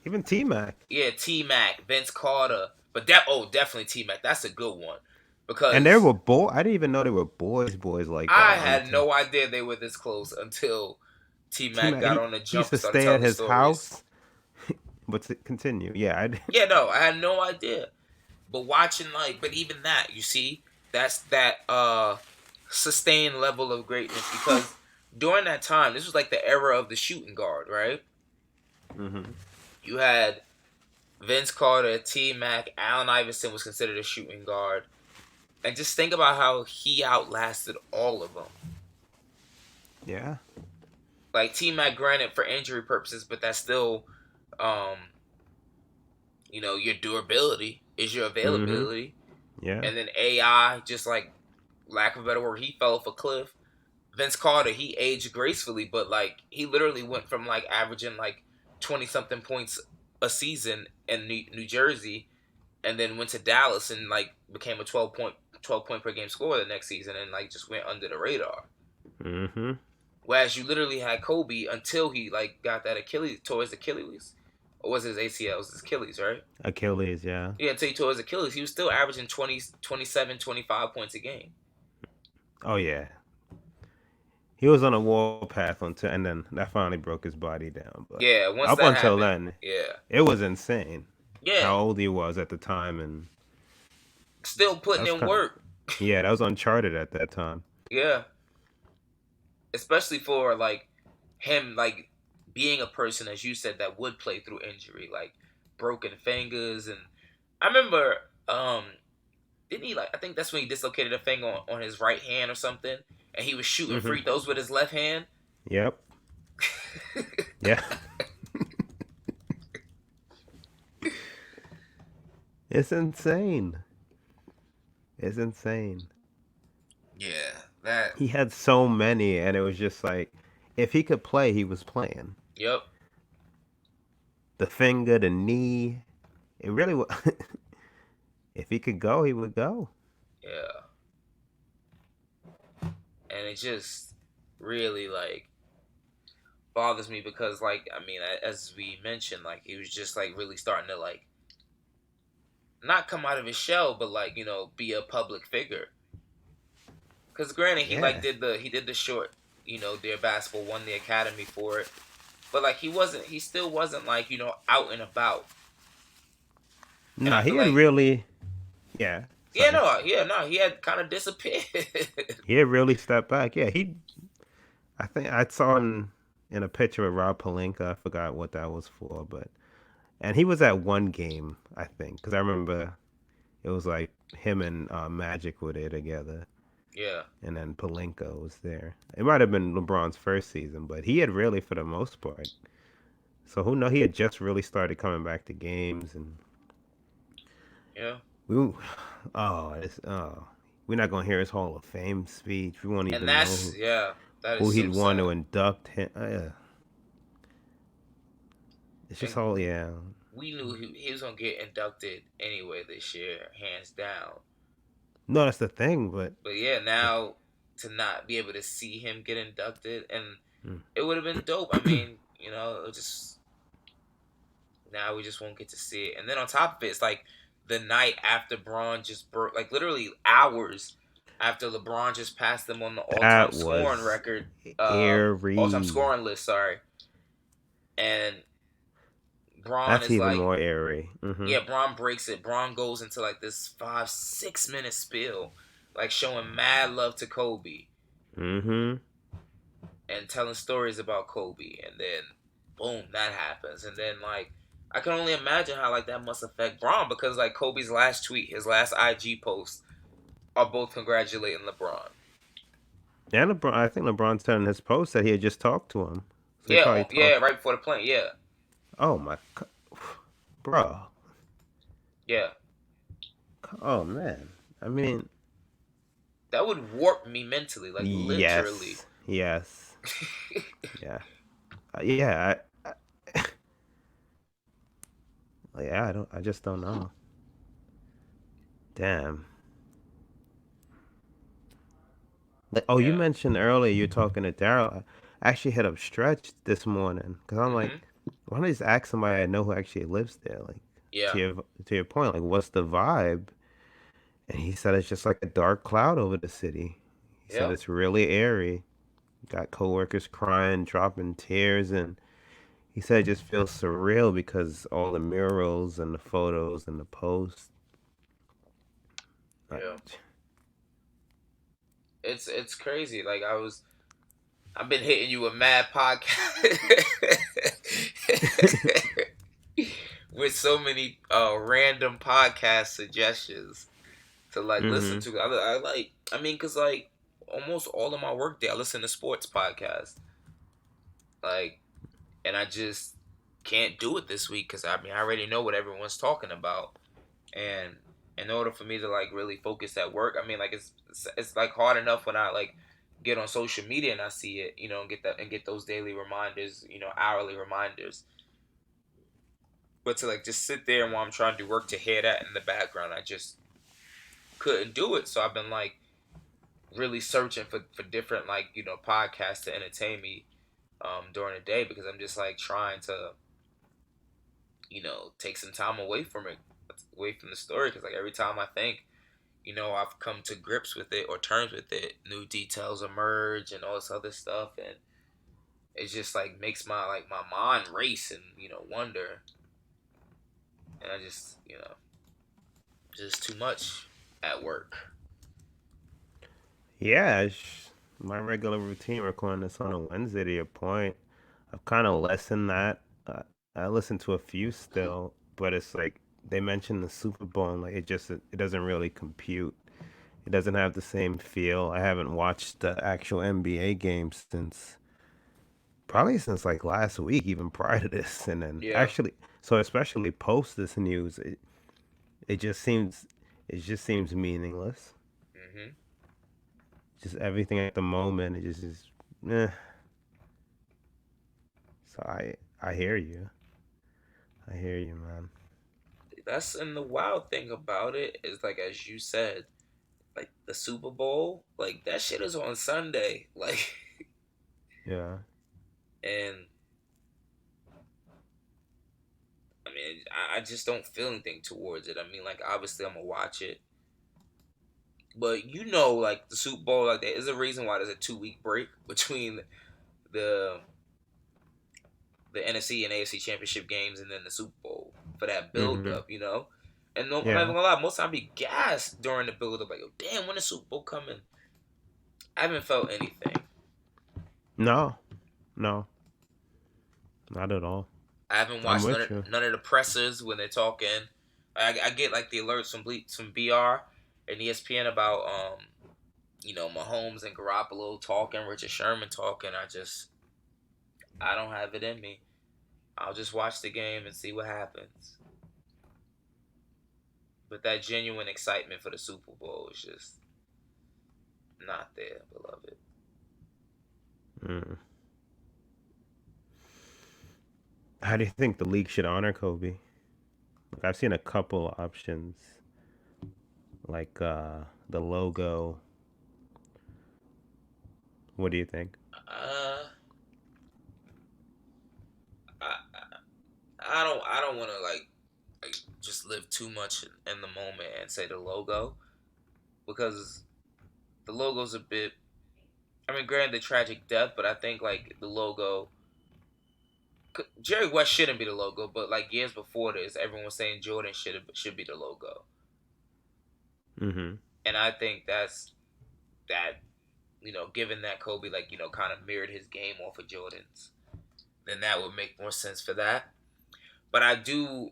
Even T Mac. Yeah, T Mac, Vince Carter, but definitely T Mac. That's a good one And there because were I didn't even know there were boys like I that on the had team. no idea they were this close until T T Mac Mac, got on the he used jump to and started stay at telling the his stories. house. But to continue, yeah, Yeah, no, I had no idea. But watching but even that, you see, that's that sustained level of greatness because during that time, this was like the era of the shooting guard, right? Mm-hmm. You had Vince Carter, T Mac, Allen Iverson was considered a shooting guard, and just think about how he outlasted all of them. Yeah. Like T Mac, granted for injury purposes, but that's still, um, your durability is your Mm-hmm. availability, Yeah. and then AI, just like lack of a better word, he fell off a cliff. Vince Carter, he aged gracefully, but he literally went from averaging 20 something points a season in New Jersey, and then went to Dallas and became a 12 point per game scorer the next season, and just went under the radar. Mm-hmm. Whereas you literally had Kobe until he got that Achilles, tore his Achilles, or was it his ACL? It was his Achilles, right? Achilles, yeah. Yeah, until he tore his Achilles, he was still averaging 20, 27, 25 points a game. Oh yeah. He was on a warpath until, and then that finally broke his body down. But Yeah, once up that until happened, then, yeah, it was insane yeah, how old he was at the time, and still that putting was in kind of, work. yeah, that was uncharted at that time. Yeah, especially for him being a person, as you said, that would play through injury, broken fingers. And I remember, didn't he I think that's when he dislocated a finger on his right hand or something, and he was shooting Mm-hmm. free throws with his left hand. Yep. Yeah. It's insane. It's insane. Yeah, that. He had so many, and it was just like, if he could play, he was playing. Yep. The finger, the knee, it really was. If he could go, he would go. Yeah, and it just really bothers me because I mean, as we mentioned, he was just really starting to not come out of his shell, but be a public figure. Because granted, Yeah. he did the short, Dear Basketball, won the Academy for it, but he still wasn't out and about. And I No, he feel had really, yeah. yeah, Sorry. no, he had kind of disappeared. He had really stepped back. Yeah, I think I saw him in a picture of Rob Pelinka. I forgot what that was for, but and he was at one game, I think, because I remember it was like him and Magic were there together, Yeah, and then Pelinka was there. It might have been LeBron's first season, but he had really, for the most part. So who know? He had just really started coming back to games, and yeah, we, we're not gonna hear his Hall of Fame speech. We won't and even know that's yeah, that is who he'd so want to sad. induct him. It's just And all, yeah. we knew he was gonna get inducted anyway this year, hands down. No, that's the thing, but But yeah, now to not be able to see him get inducted, and mm, it would have been dope. I mean, it just now we just won't get to see it. And then on top of it, it's the night after Braun just broke, literally hours after LeBron just passed them on the all-time that scoring was record, all-time eerie. scoring list. Sorry, and Braun That's is even more eerie. Mm-hmm. yeah, Braun breaks it. Braun goes into this 5-6 minute spill, showing mad love to Kobe Mm-hmm. and telling stories about Kobe, and then boom, that happens, and then I can only imagine how that must affect Braun because Kobe's last tweet, his last IG post, are both congratulating LeBron. And LeBron, I think LeBron said in his post that he had just talked to him. So he Yeah, probably yeah, talked. right before the plane. Yeah, Oh my, bro. yeah, Oh man. I mean, that would warp me mentally, literally. yes, yes, yeah, yeah. Yeah, I don't. I just don't know. Damn. Like, oh, you Yeah. mentioned earlier you're talking to Daryl. I actually hit up Stretch this morning because I'm like, Mhm. why don't I just ask somebody I know who actually lives there? Like, Yeah. to your point, like, what's the vibe? And he said it's just like a dark cloud over the city. He said Yeah. it's really airy. Got coworkers crying, dropping tears, and he said it just feels surreal because all the murals and the photos and the posts. Like, Yeah. It's crazy. Like I've been hitting you with mad podcast with so many random podcast suggestions to like listen mm-hmm. to. I like. I mean, cause like almost all of my work day, I listen to sports podcasts. Like, and I just can't do it this week because I mean I already know what everyone's talking about, and in order for me to like really focus at work, I mean like it's like hard enough when I like get on social media and I see it, and get that and get those daily reminders, hourly reminders. But to like just sit there and while I'm trying to do work to hear that in the background, I just couldn't do it. So I've been like really searching for different like podcasts to entertain me during the day because I'm just like trying to take some time away from the story because like every time I think I've come to grips with it or terms with it, new details emerge and all this other stuff, and it just like makes my mind race and wonder, and I just too much at work. Yeah, it's my regular routine recording this on a Wednesday to your point. I've kind of lessened that. I listen to a few still, but it's like they mentioned the Super Bowl, and like it doesn't really compute. It doesn't have the same feel. I haven't watched the actual NBA game since probably since like last week, even prior to this, and then Yeah. actually, so especially post this news, it just seems it just seems meaningless. Mhm. Just everything at the moment, it just is. Eh. So I hear you. I hear you, man. That's and the wild thing about it is like as you said, like the Super Bowl, like that shit is on Sunday, like, Yeah. and I mean I just don't feel anything towards it. I mean like obviously I'm gonna watch it. But like the Super Bowl, like there is a reason why there's a 2 week break between the the NFC and AFC championship games and then the Super Bowl for that build Mm-hmm. up. And no, I'm not Yeah. even gonna lie, most time I be gassed during the build up, like, oh, damn, when the Super Bowl coming? I haven't felt anything. No. No. Not at all. I haven't I'm watched with you. none of the pressers when they're talking. I get like the alerts from BR and ESPN about Mahomes and Garoppolo talking, Richard Sherman talking. I don't have it in me. I'll just watch the game and see what happens. But that genuine excitement for the Super Bowl is just not there, beloved. Mm. How do you think the league should honor Kobe? Like I've seen a couple options, like the logo. What do you think? Uh, I I don't want to like just live too much in the moment and say the logo because the logo's a bit. I mean, granted the tragic death, but I think like the logo. Jerry West shouldn't be the logo, but like years before this, everyone was saying Jordan should be the logo, Mm-hmm. and I think that given that Kobe like kind of mirrored his game off of Jordan's, then that would make more sense for that. But I do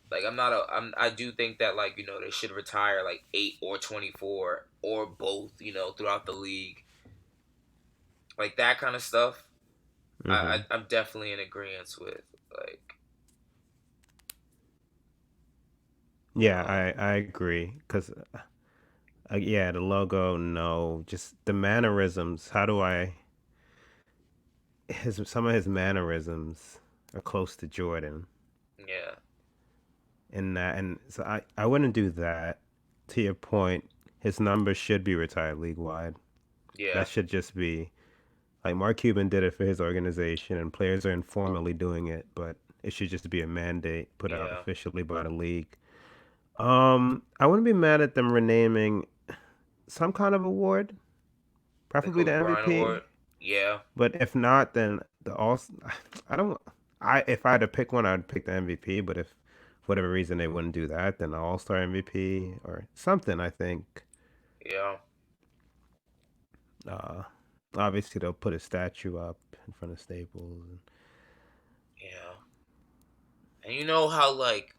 like I do think that like they should retire like 8 or 24 or both throughout the league, like that kind of stuff. Mm-hmm. I'm definitely in agreement with like Yeah, um I agree. Cause yeah, the logo, no, just the mannerisms. How do I? His some of his mannerisms are close to Jordan, yeah, and so I wouldn't do that. To your point, his numbers should be retired league wide. yeah, That should just be like Mark Cuban did it for his organization, and players are informally doing it, but it should just be a mandate put out yeah. officially by the league. I wouldn't be mad at them renaming some kind of award, The preferably the Kobe Bryant MVP. Award, yeah, But if not, then the all. I don't. I if I had to pick one, I'd pick the MVP. But if whatever reason they wouldn't do that, then All-Star MVP or something. I think. Yeah. Uh, Obviously they'll put a statue up in front of Staples. Yeah. And you know how like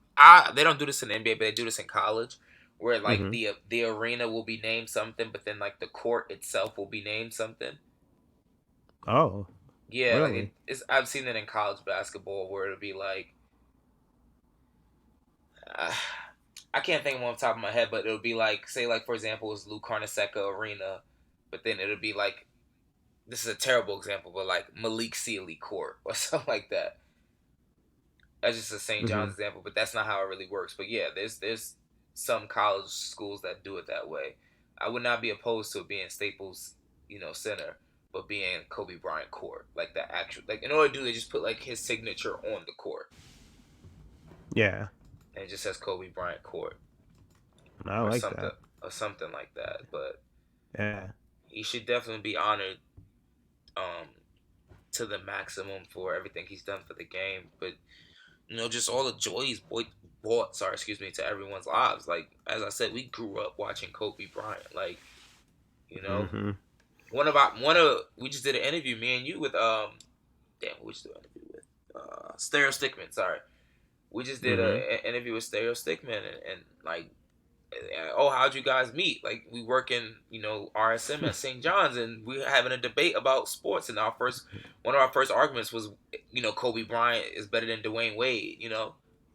they don't do this in the NBA, but they do this in college, where like Mm-hmm. the arena will be named something, but then like the court itself will be named something. Oh, Yeah, like really? it's I've seen it in college basketball where it'll be like uh, I can't think of one off the top of my head, but it'll be like say like for example it's Lou Carnesecca Arena, but then it'll be like this is a terrible example, but like Malik Sealy Court or something like that. That's just a St. Mm-hmm. John's example, but that's not how it really works. But yeah, there's some college schools that do it that way. I would not be opposed to it being Staples, Center, but being Kobe Bryant Court, like the actual, like in order to do, they just put like his signature on the court, Yeah, and it just says Kobe Bryant Court I or like something that. or something like that. But Yeah. he should definitely be honored um, to the maximum for everything he's done for the game. But just all the joy he's brought, to everyone's lives. Like as I said, we grew up watching Kobe Bryant. Like, you know, Mm-hmm. we just did an interview, me and you with damn, who we just did an interview with Stereo Stickman. Sorry, we just did Mm-hmm. an interview with Stereo Stickman, and like, oh, how'd you guys meet? Like, we work in RSM at St. John's, and we were having a debate about sports. And one of our first arguments was, Kobe Bryant is better than Dwayne Wade.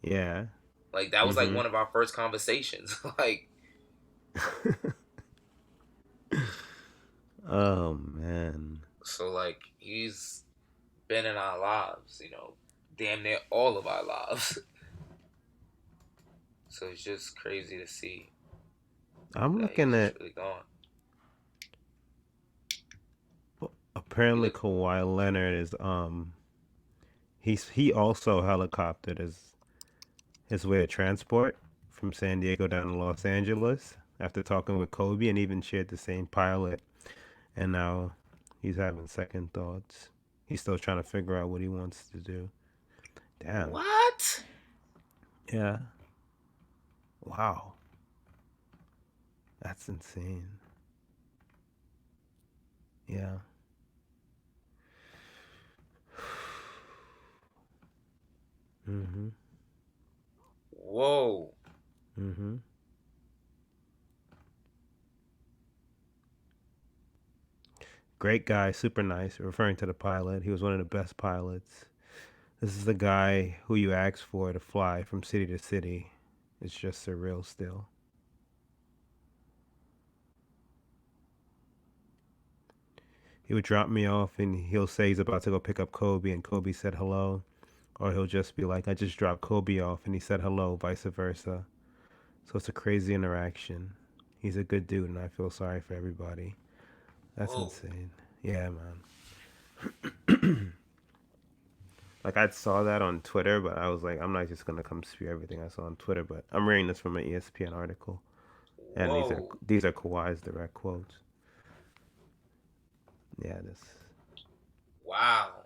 Yeah. Like that was like Mm-hmm. one of our first conversations. Like, Oh man. so like he's been in our lives, damn near all of our lives. So it's just crazy to see I'm that he's looking just at really gone. You apparently look, Kawhi Leonard is he also helicoptered his way of transport from San Diego down to Los Angeles after talking with Kobe and even shared the same pilot. And now he's having second thoughts. He's still trying to figure out what he wants to do. Damn. what? Yeah. Wow. That's insane. Yeah. Mhm. Whoa. Mhm. Great guy, super nice. Referring to the pilot, he was one of the best pilots. This is the guy who you ask for to fly from city to city. It's just surreal still. He would drop me off and he'll say he's about to go pick up Kobe and Kobe said hello. Or he'll just be like, I just dropped Kobe off and he said hello, vice versa. So it's a crazy interaction. He's a good dude and I feel sorry for everybody. That's Whoa. insane. Yeah, man. Like I saw that on Twitter, but I was like, I'm not just gonna come spew everything I saw on Twitter. But I'm reading this from an ESPN article, and Whoa. these are Kawhi's direct quotes. Yeah, this. Wow.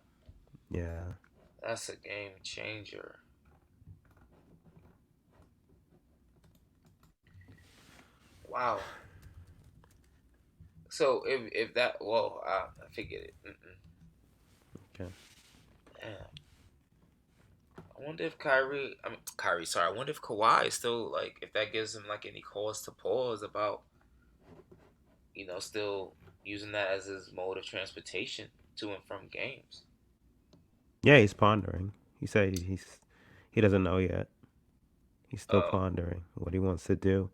Yeah. That's a game changer. Wow. So if that, whoa, I figured it. Okay. Damn. I wonder if Kyrie, sorry. I wonder if Kawhi is still like, if that gives him like any cause to pause about, still using that as his mode of transportation to and from games. Yeah, he's pondering. He said he doesn't know yet. He's still Oh, pondering what he wants to do.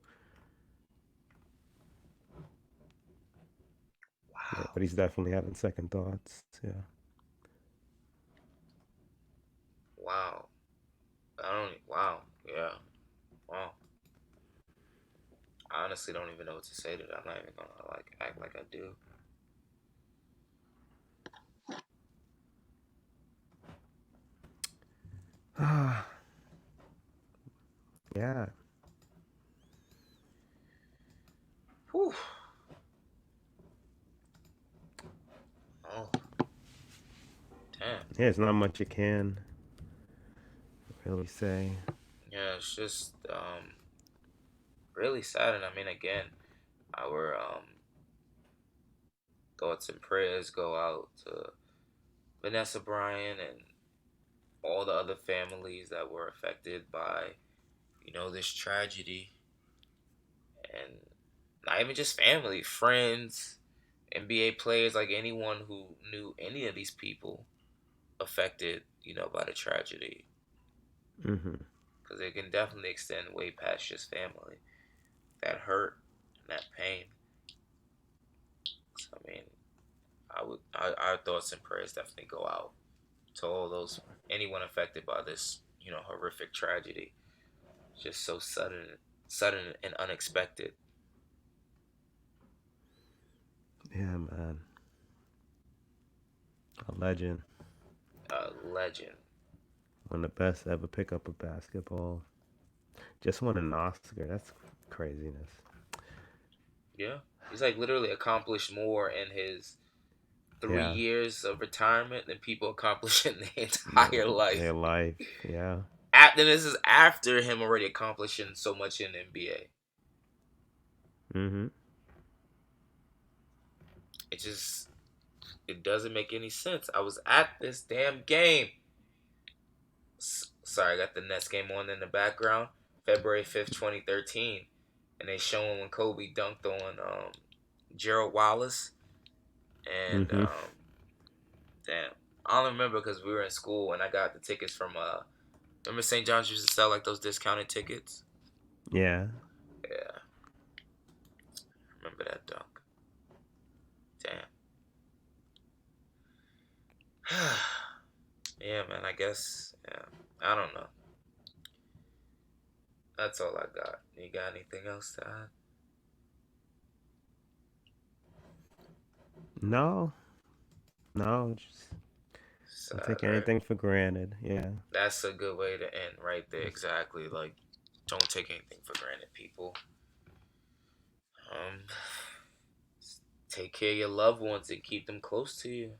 Yeah, wow, but he's definitely having second thoughts. Yeah. wow. I don't. Wow, yeah, wow. I honestly don't even know what to say to that. I'm not even gonna like act like I do. Yeah. Whew. Oh, damn. Yeah, it's not much you can really say. Yeah, it's just really sad. And I mean, again, our thoughts and prayers go out to Vanessa Bryant and all the other families that were affected by, this tragedy. And not even just family, friends, NBA players, like anyone who knew any of these people affected, by the tragedy. Mm-hmm. Because it can definitely extend way past just family. That hurt and that pain. So, I mean, our thoughts and prayers definitely go out to anyone affected by this, horrific tragedy. Just so sudden and unexpected. Yeah, man. A legend. A legend. One of the best to ever pick up a basketball. Just won an Oscar. That's craziness. Yeah. He's like literally accomplished more in his 3 years of retirement than people accomplish in their entire life. Their life, yeah. Then this is after him already accomplishing so much in the NBA. Mm-hmm. It doesn't make any sense. I was at this damn game. Sorry, I got the Nets game on in the background. February 5th, 2013. And they showing when Kobe dunked on Gerald Wallace. And, damn. I don't remember because we were in school and I got the tickets from, remember St. John's used to sell like those discounted tickets? Yeah. Yeah. Remember that dunk. Damn. Yeah, man, I guess, yeah. I don't know. That's all I got. You got anything else to add? No, just don't take anything for granted. Yeah. That's a good way to end right there. Exactly. Like, don't take anything for granted, people. Take care of your loved ones and keep them close to you.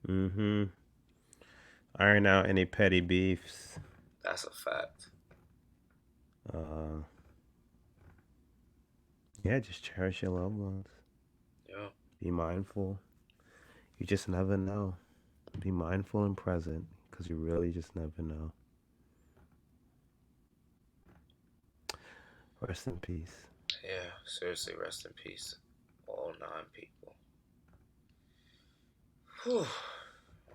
Mm-hmm. Iron out any petty beefs. That's a fact. Yeah, just cherish your loved ones. Yeah. Be mindful. You just never know. Be mindful and present because you really just never know. Rest in peace. Yeah, seriously, rest in peace. All 9 people. Whew.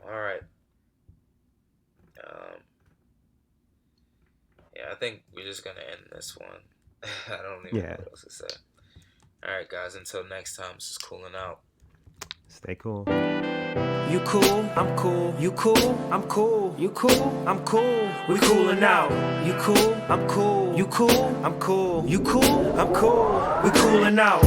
All right. Yeah, I think we're just gonna end this one. I don't even know what else to say. All right, guys. Until next time, this is Coolin Out. Stay cool. You cool, I'm cool. You cool, I'm cool. You cool, I'm cool. We coolin' out. You cool, I'm cool. You cool, I'm cool. You cool, I'm cool. We coolin' out.